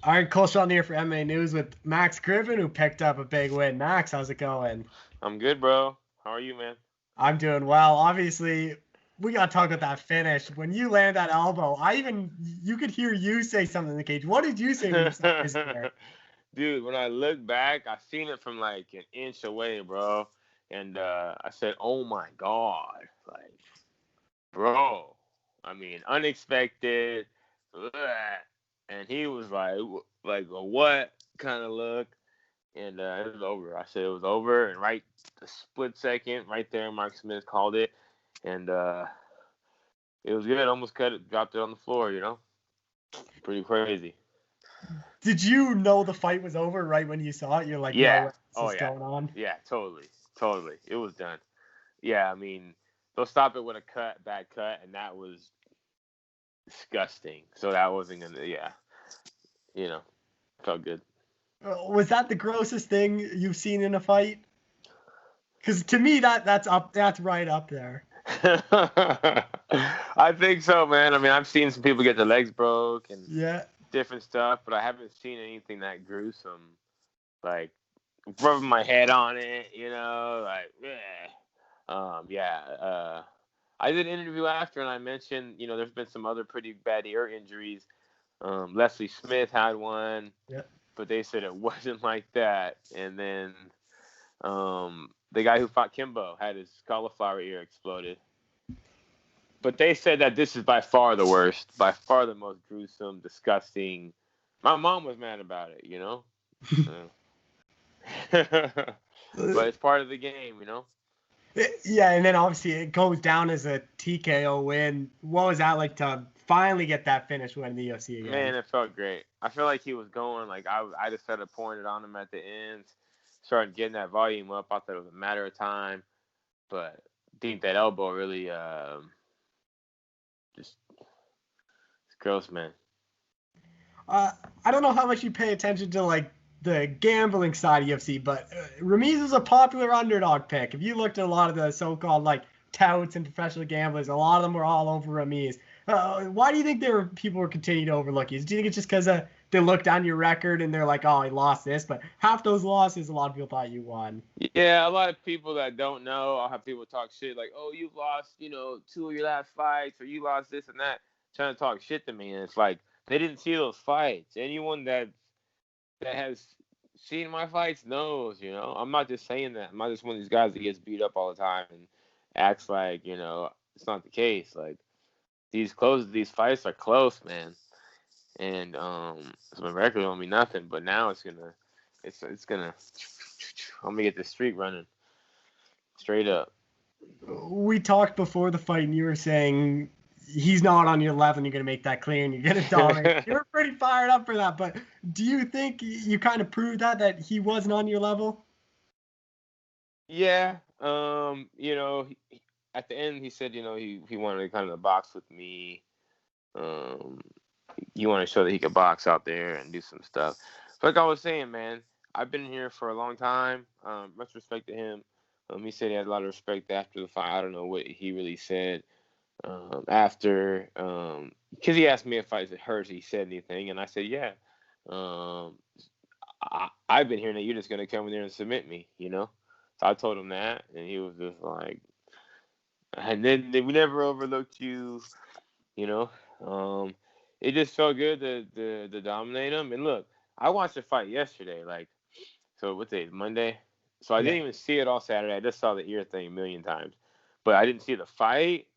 All right, Cole Sean here for MMA News with Max Griffin, who picked up a big win. Max, how's it going? I'm good, bro. How are you, man? I'm doing well. Obviously, we got to talk about that finish. When you land that elbow, you could hear you say something in the cage. What did you say when you saw this there? Dude, when I look back, I seen it from like an inch away, bro. And I said, "Oh my God!" Like, bro. I mean, unexpected. Ugh. And he was like a what kind of look? And it was over. I said it was over, and right the split second, right there, Mark Smith called it, and it was good. Almost cut it, dropped it on the floor. Pretty crazy. Did you know the fight was over right when you saw it? You're like, no Yeah. way, this Oh is yeah. going on. Yeah. Totally. Totally. It was done. Yeah. I mean, they'll stop it with a bad cut, and that was disgusting. So that wasn't gonna. Yeah. You know, felt good. Was that the grossest thing you've seen in a fight? Because to me, that's right up there. I think so, man. I mean, I've seen some people get their legs broke and Yeah. different stuff, but I haven't seen anything that gruesome. Like rubbing my head on it, like yeah. Yeah. I did an interview after, and I mentioned, there's been some other pretty bad ear injuries. Leslie Smith had one, Yeah. but they said it wasn't like that. And then the guy who fought Kimbo had his cauliflower ear exploded. But they said that this is by far the worst, by far the most gruesome, disgusting. My mom was mad about it. But it's part of the game. Yeah, and then obviously it goes down as a TKO win. What was that like to finally get that finish win in the UFC again? Man, it felt great. I feel like he was going, like, I just had to point it on him at the end, started getting that volume up. I thought it was a matter of time, but I think that elbow really just it's gross, man. I don't know how much you pay attention to like the gambling side of UFC, but Ramiz was a popular underdog pick. If you looked at a lot of the so-called like touts and professional gamblers, a lot of them were all over Ramiz. Why do you think people were continuing to overlook you? Do you think it's just because they looked down your record and they're like, oh, he lost this, but half those losses, a lot of people thought you won. Yeah, a lot of people that don't know, I'll have people talk shit like, oh, you've lost, 2 of your last fights, or you lost this and that, trying to talk shit to me, and it's like they didn't see those fights. Anyone that has seen my fights knows, I'm not just saying that. I'm not just one of these guys that gets beat up all the time and acts like, it's not the case. Like these fights are close, man. And so my record don't mean nothing, but now it's gonna I'm gonna get the streak running straight up. We talked before the fight, and you were saying he's not on your level, and you're going to make that clear, and you're going to dominate. You were pretty fired up for that, but do you think you kind of proved that he wasn't on your level? Yeah. At the end he said, he wanted to kind of box with me. He wanted to show that he could box out there and do some stuff. So like I was saying, man, I've been here for a long time. Much respect to him. He said he had a lot of respect after the fight. I don't know what he really said after, because he asked me if I heard he said anything, and I said, yeah. I've been hearing that you're just gonna come in there and submit me, So I told him that, and he was just like, and then we never overlooked you, you know. It just felt good to dominate him. And look, I watched the fight yesterday, like, so what's it, Monday? So I didn't even see it all Saturday. I just saw the ear thing a million times, but I didn't see the fight.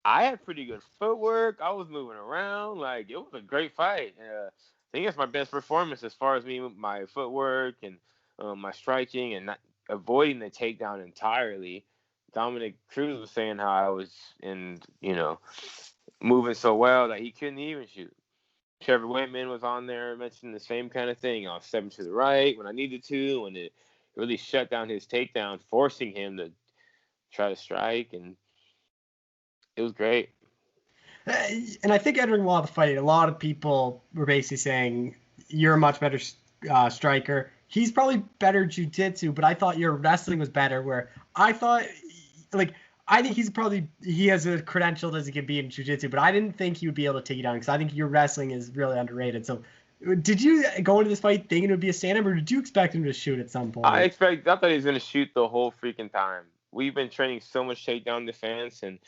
I had pretty good footwork. I was moving around. Like, it was a great fight. I think it's my best performance as far as my footwork and my striking and not avoiding the takedown entirely. Dominic Cruz was saying how I was moving so well that he couldn't even shoot. Trevor Whitman was on there mentioning the same kind of thing. I was stepping to the right when I needed to, and it really shut down his takedown, forcing him to try to strike, and it was great. And I think entering while the fight, a lot of people were basically saying you're a much better striker. He's probably better jiu-jitsu, but I thought your wrestling was better. Where I thought, like, I think he has a credential as he can be in jiu-jitsu, but I didn't think he would be able to take you down because I think your wrestling is really underrated. So Did you go into this fight thinking it would be a stand-up, or did you expect him to shoot at some point? I thought he was gonna shoot the whole freaking time. We've been training so much takedown defense and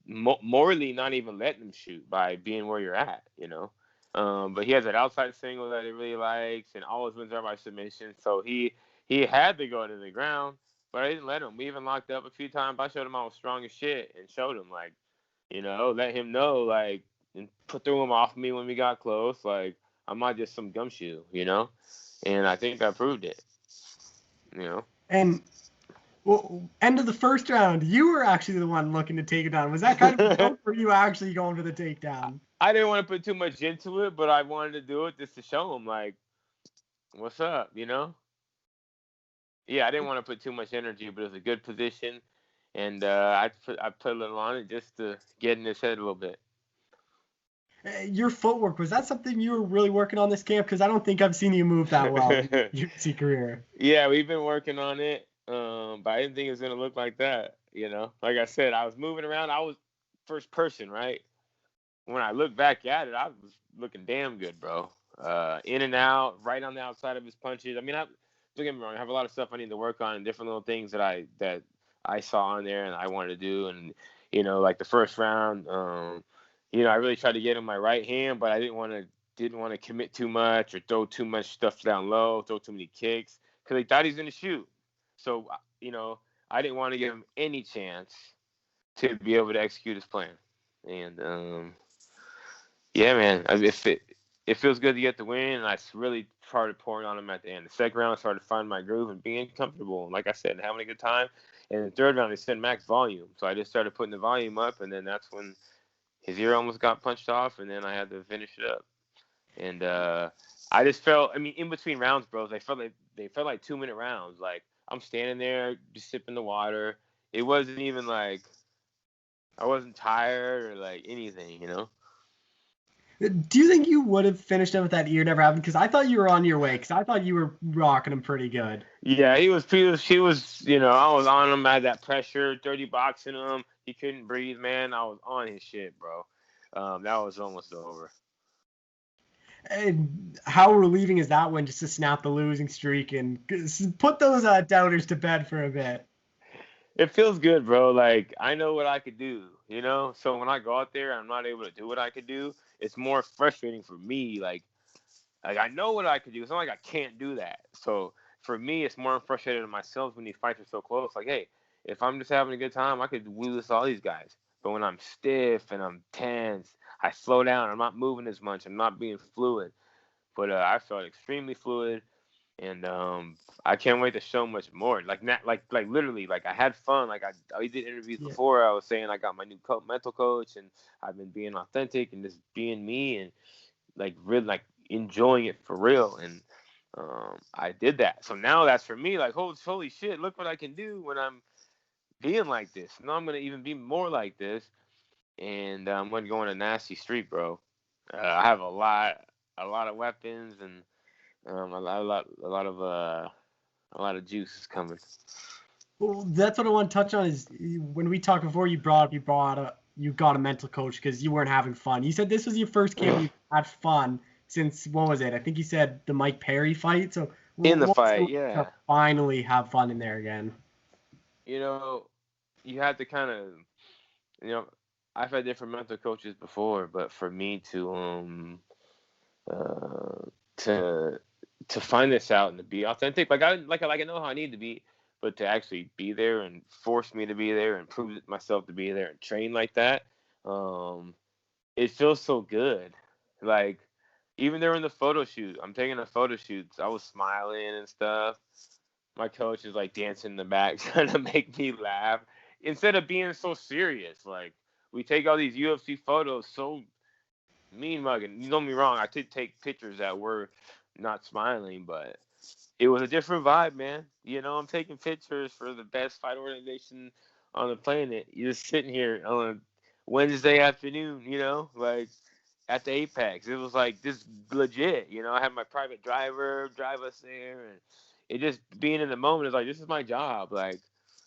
morally not even letting him shoot by being where you're at, you know. But he has an outside single that he really likes, and always wins out by submission. So he had to go to the ground, but I didn't let him. We even locked up a few times. I showed him I was strong as shit, and showed him like, you know, let him know like, and threw him off me when we got close. Like I'm not just some gumshoe, you know. And I think I proved it, you know. And well, end of the first round, you were actually the one looking to take it down. Was that kind of a joke, or were you actually going for the takedown? I didn't want to put too much into it, but I wanted to do it just to show him, like, what's up, you know? Yeah, I didn't want to put too much energy, but it was a good position, and I put a little on it just to get in his head a little bit. Your footwork, was that something you were really working on this camp? Because I don't think I've seen you move that well in your UFC career. Yeah, we've been working on it, but I didn't think it was going to look like that, you know? Like I said, I was moving around. I was first person, right? When I look back at it, I was looking damn good, bro. In and out, right on the outside of his punches. I mean, don't get me wrong, I have a lot of stuff I need to work on, and different little things that I saw on there and I wanted to do. And, you know, like the first round, you know, I really tried to get him my right hand, but I didn't want to commit too much or throw too much stuff down low, throw too many kicks, because he thought he's going to shoot. So, you know, I didn't want to give him any chance to be able to execute his plan. And, yeah, man, it feels good to get the win, and I really started pouring on him at the end. The second round, I started finding my groove and being comfortable, and like I said, having a good time. And the third round, they said max volume, so I just started putting the volume up, and then that's when his ear almost got punched off, and then I had to finish it up. And I just felt, I mean, in between rounds, bros, they felt like 2-minute rounds. Like I'm standing there just sipping the water. It wasn't even like I wasn't tired or like anything, you know. Do you think you would have finished him if that ear never happened? Because I thought you were on your way. Because I thought you were rocking him pretty good. Yeah, he was, you know, I was on him, I had that pressure, 30 boxing him. He couldn't breathe, man. I was on his shit, bro. That was almost over. And how relieving is that one just to snap the losing streak and put those doubters to bed for a bit? It feels good, bro. Like, I know what I could do, you know? So when I go out there and I'm not able to do what I could do, it's more frustrating for me. Like I know what I could do. It's not like I can't do that. So for me, it's more frustrating to myself when these fights are so close. Like, hey, if I'm just having a good time, I could lose all these guys. But when I'm stiff and I'm tense, I slow down. I'm not moving as much. I'm not being fluid. But I felt extremely fluid, and I can't wait to show much more. Like literally, like I had fun. Like I did interviews before. I was saying I got my new mental coach, and I've been being authentic and just being me, and like really like enjoying it for real. And I did that. So now that's for me. Like holy shit! Look what I can do when I'm being like this. Now I'm gonna even be more like this, and I'm gonna go on a nasty streak, bro. I have a lot of weapons and a lot of juice is coming. Well, that's what I want to touch on. Is when we talked before, you got a mental coach because you weren't having fun. You said this was your first camp you had fun since, what was it? I think you said the Mike Perry fight. So in the fight, yeah. To finally have fun in there again. You know, you had to kind of, you know, I've had different mental coaches before, but for me to find this out and to be authentic, like I know how I need to be, but to actually be there and force me to be there and prove myself to be there and train like that, it feels so good. Like even during the photo shoot, I'm taking a photo shoot, I was smiling and stuff. My coach is like dancing in the back trying to make me laugh instead of being so serious. Like we take all these UFC photos so mean mugging. You know me wrong. I did take pictures that were not smiling, but it was a different vibe, man. You know, I'm taking pictures for the best fight organization on the planet. You're just sitting here on a Wednesday afternoon, you know, like at the Apex. It was like this legit, you know. I had my private driver drive us there, and it just being in the moment is like, this is my job. Like,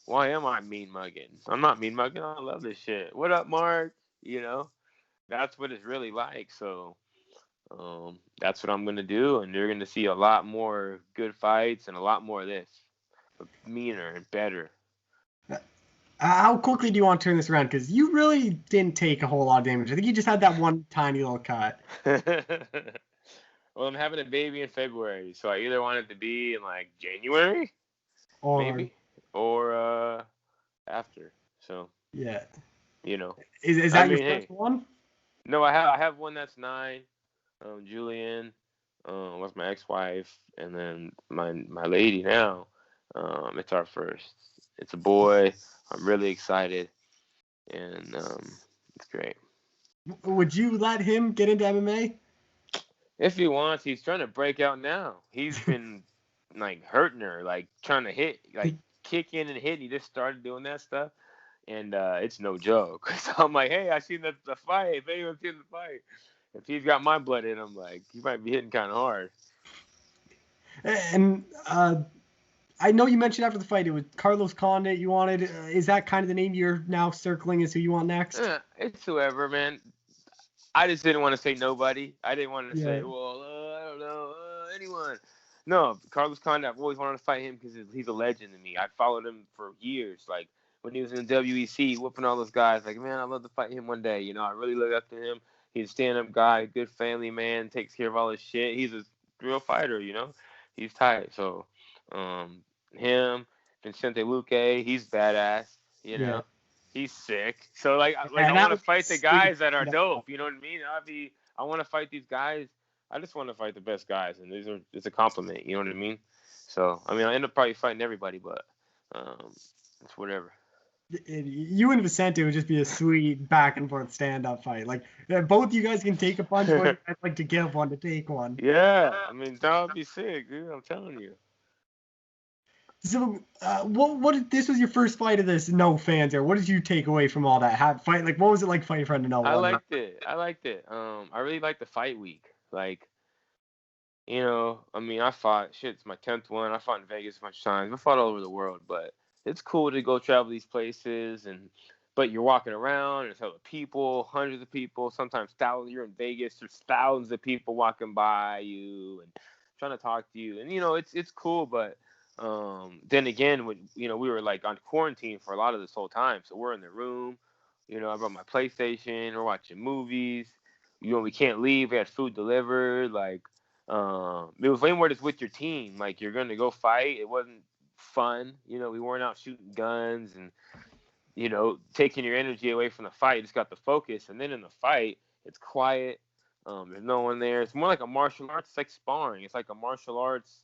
why am I mean mugging? I'm not mean mugging. I love this shit. What up, Mark? You know, that's what it's really like. So, That's what I'm gonna do, and you're gonna see a lot more good fights and a lot more of this, but meaner and better. How quickly do you want to turn this around? Because you really didn't take a whole lot of damage. I think you just had that one tiny little cut. Well, I'm having a baby in February, so I either want it to be in like January, Or maybe, or after. So yeah, Is that your first one? No, I have one that's 9. Julian, was my ex-wife, and then my lady now. It's our first. It's a boy. I'm really excited, and it's great. Would you let him get into MMA? If he wants, he's trying to break out now. He's been like hurting her, like trying to hit, like kick in and hit. He just started doing that stuff, and it's no joke. So I'm like, hey, I seen the fight. If anyone's seen the fight, if he's got my blood in him, like he might be hitting kind of hard. And I know you mentioned after the fight it was Carlos Condit you wanted. Is that kind of the name you're now circling as who you want next? It's whoever, man. I just didn't want to say nobody. I didn't want to say, well, I don't know, anyone. No, Carlos Condit, I've always wanted to fight him because he's a legend to me. I followed him for years. Like, when he was in the WEC, whooping all those guys. Like, man, I'd love to fight him one day. I really look up to him. He's a stand-up guy, good family man, takes care of all his shit. He's a real fighter, He's tight. So, him, Vicente Luque, he's badass, Yeah. He's sick. So I And want to fight the guys that are dope. You know what I mean? I want to fight these guys. I just want to fight the best guys, and it's a compliment. You know what I mean? So I end up probably fighting everybody, but it's whatever. You and Vicente would just be a sweet back and forth stand up fight. Like both you guys can take a punch, but I'd like to give one to take one. Yeah, that would be sick, dude. I'm telling you. So, what? This was your first fight of this no fans there. What did you take away from all that fight? Like, what was it like fighting for no one? I liked it. I really liked the fight week. Like, I fought. It's my 10th one. I fought in Vegas a bunch of times. I fought all over the world, but it's cool to go travel these places but you're walking around. There's other people, hundreds of people, sometimes thousands. You're in Vegas. There's thousands of people walking by you and trying to talk to you, and it's cool, but. Then again, when we were like on quarantine for a lot of this whole time, so we're in the room. I brought my PlayStation. We're watching movies. We can't leave. We had food delivered. Like, it was way more just with your team. Like, you're gonna go fight. It wasn't fun. We weren't out shooting guns and taking your energy away from the fight. You just got the focus, and then in the fight, it's quiet. There's no one there. It's more like a martial arts. It's like sparring. It's like a martial arts.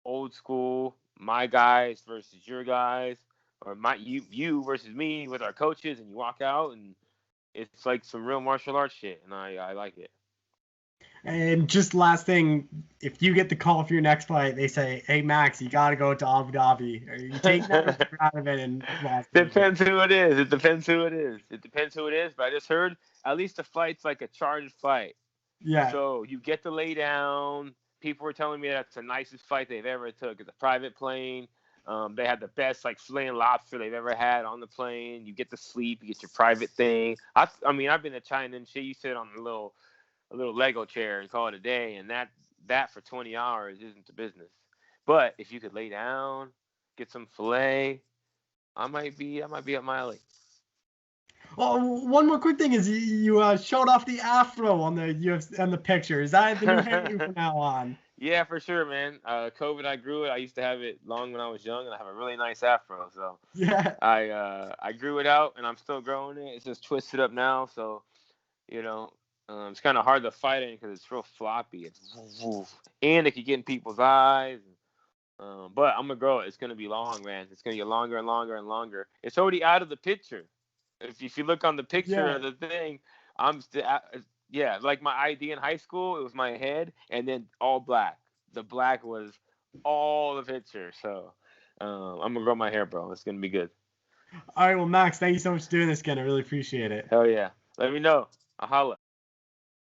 Old school, my guys versus your guys, or you versus me with our coaches, and you walk out, and it's like some real martial arts shit, and I like it. And just last thing, if you get the call for your next fight, they say, "Hey Max, you gotta go to Abu Dhabi." Are you taking that out of it? And depends who it is. It depends who it is. But I just heard at least the fight's like a charged fight. Yeah. So you get to lay down. People were telling me that's the nicest fight they've ever took. It's a private plane. They had the best like filet and lobster they've ever had on the plane. You get to sleep. You get your private thing. I've been to China and shit. You sit on a little Lego chair and call it a day. And that for 20 hours isn't the business. But if you could lay down, get some filet, I might be up my alley. Oh, one more quick thing is you showed off the afro on the UFC and the picture. Is that the new hairdo from now on? Yeah, for sure, man. COVID, I grew it. I used to have it long when I was young, and I have a really nice afro. So yeah, I grew it out, and I'm still growing it. It's just twisted up now, so it's kind of hard to fight it because it's real floppy. And it could get in people's eyes. But I'm gonna grow it. It's gonna be long, man. It's gonna get longer and longer and longer. It's already out of the picture. If you look on the picture of the thing, I'm still like my ID in high school, it was my head and then all black. The black was all the picture. So I'm gonna grow my hair, bro. It's gonna be good. All right, well, Max, thank you so much for doing this again. I really appreciate it. Hell yeah. Let me know. I'll holla.